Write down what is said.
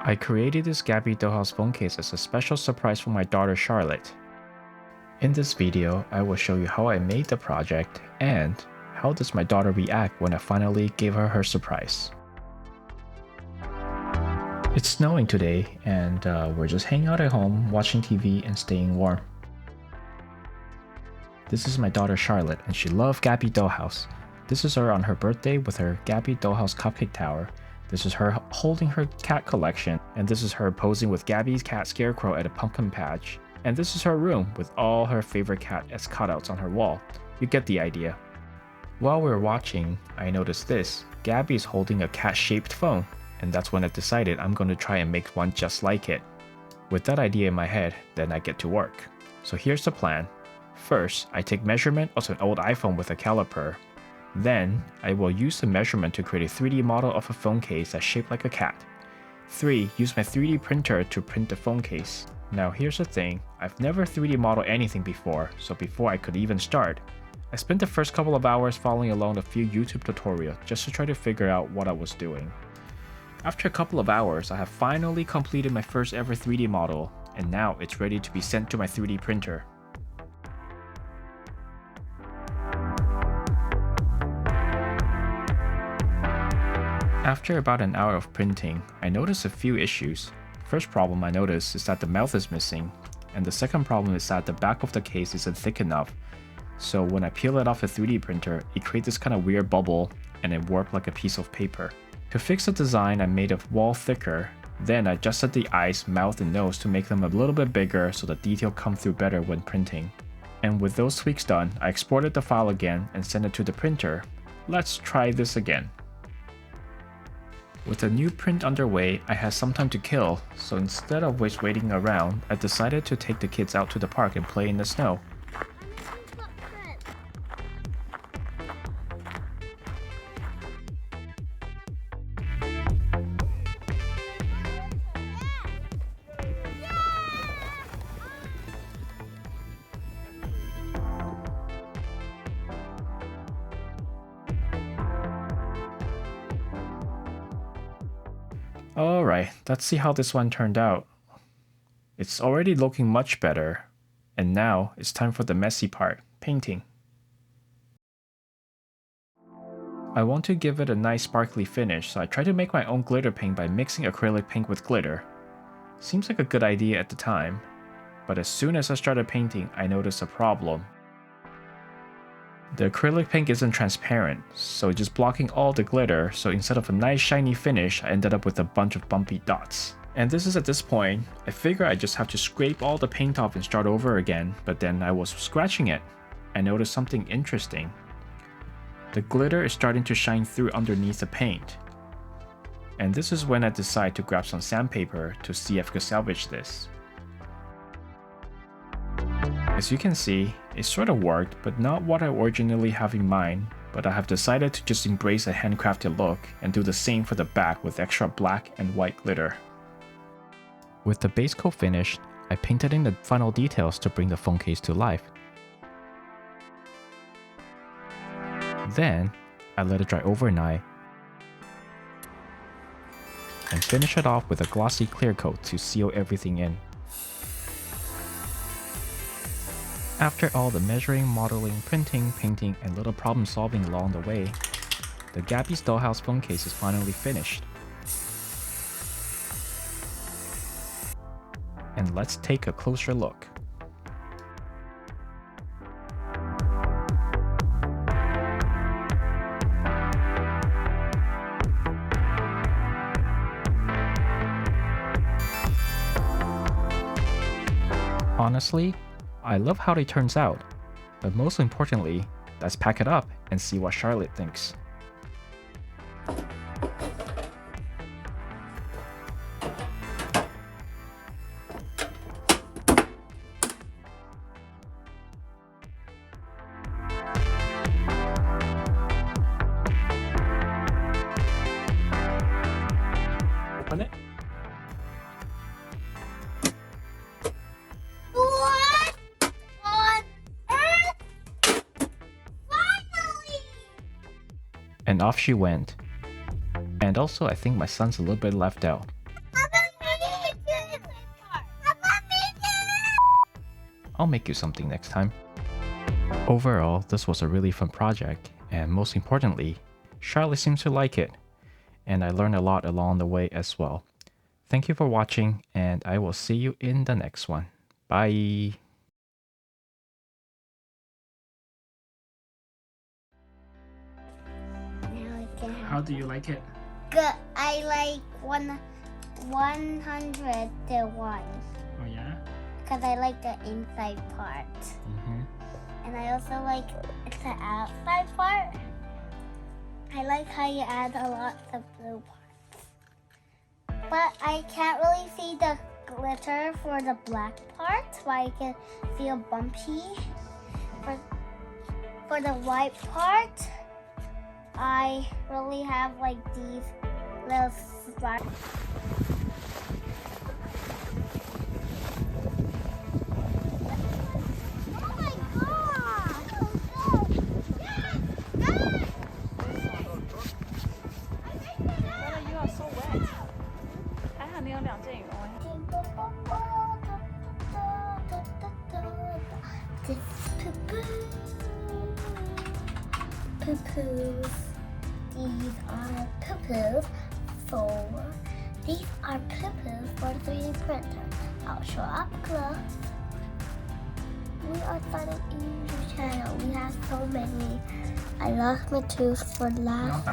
I created this Gabby Dollhouse phone case as a special surprise for my daughter Charlotte. In this video, I will show you how I made the project and how does my daughter react when I finally gave her her surprise. It's snowing today and we're just hanging out at home, watching TV and staying warm. This is my daughter Charlotte and she loved Gabby Dollhouse. This is her on her birthday with her Gabby Dollhouse cupcake tower. This is her holding her cat collection, and this is her posing with Gabby's cat Scarecrow at a pumpkin patch. And this is her room with all her favorite cat as cutouts on her wall. You get the idea. While we were watching, I noticed this. Gabby is holding a cat-shaped phone, and that's when I decided I'm going to try and make one just like it. With that idea in my head, then I get to work. So here's the plan. First, I take measurement of an old iPhone with a caliper. Then, I will use the measurement to create a 3D model of a phone case that's shaped like a cat. 3. Use my 3D printer to print the phone case. Now here's the thing, I've never 3D modeled anything before, so before I could even start, I spent the first couple of hours following along a few YouTube tutorials just to try to figure out what I was doing. After a couple of hours, I have finally completed my first ever 3D model, and now it's ready to be sent to my 3D printer. After about an hour of printing, I noticed a few issues. First problem I noticed is that the mouth is missing, and the second problem is that the back of the case isn't thick enough. So when I peel it off the 3D printer, it creates this kind of weird bubble and it warped like a piece of paper. To fix the design, I made a wall thicker, then I adjusted the eyes, mouth, and nose to make them a little bit bigger so the detail comes through better when printing. And with those tweaks done, I exported the file again and sent it to the printer. Let's try this again. With a new print underway, I had some time to kill, so instead of waiting around, I decided to take the kids out to the park and play in the snow. Alright, let's see how this one turned out. It's already looking much better, and now it's time for the messy part, painting. I want to give it a nice sparkly finish, so I tried to make my own glitter paint by mixing acrylic paint with glitter. Seems like a good idea at the time, but as soon as I started painting, I noticed a problem. The acrylic paint isn't transparent, so it's just blocking all the glitter, so instead of a nice shiny finish, I ended up with a bunch of bumpy dots. And this is at this point, I figure I just have to scrape all the paint off and start over again, but then I was scratching it. I noticed something interesting. The glitter is starting to shine through underneath the paint. And this is when I decide to grab some sandpaper to see if I could salvage this. As you can see, it sort of worked, but not what I originally have in mind, but I have decided to just embrace a handcrafted look and do the same for the back with extra black and white glitter. With the base coat finished, I painted in the final details to bring the phone case to life. Then, I let it dry overnight and finish it off with a glossy clear coat to seal everything in. After all the measuring, modeling, printing, painting, and little problem solving along the way, the Gabby's Dollhouse phone case is finally finished. And let's take a closer look. Honestly, I love how it turns out, but most importantly, let's pack it up and see what Charlotte thinks. Open it. And off she went. And also, I think my son's a little bit left out. I'll make you something next time. Overall, this was a really fun project, and most importantly, Charlotte seems to like it, and I learned a lot along the way as well. Thank you for watching, and I will see you in the next one. Bye! How do you like it? Good. I like 100 to 1. Oh yeah? Because I like the inside part. And I also like the outside part. I like how you add a lot of blue parts. But I can't really see the glitter for the black part, but I can feel bumpy. For the white part, I really have like these little spots. Oh my god! You are so wet. 还好你有2件羽绒衣。Poo-poos. These are poo-poos for 3D printer. I'll show up close. We are starting a YouTube channel. We have so many. I lost my tooth for last.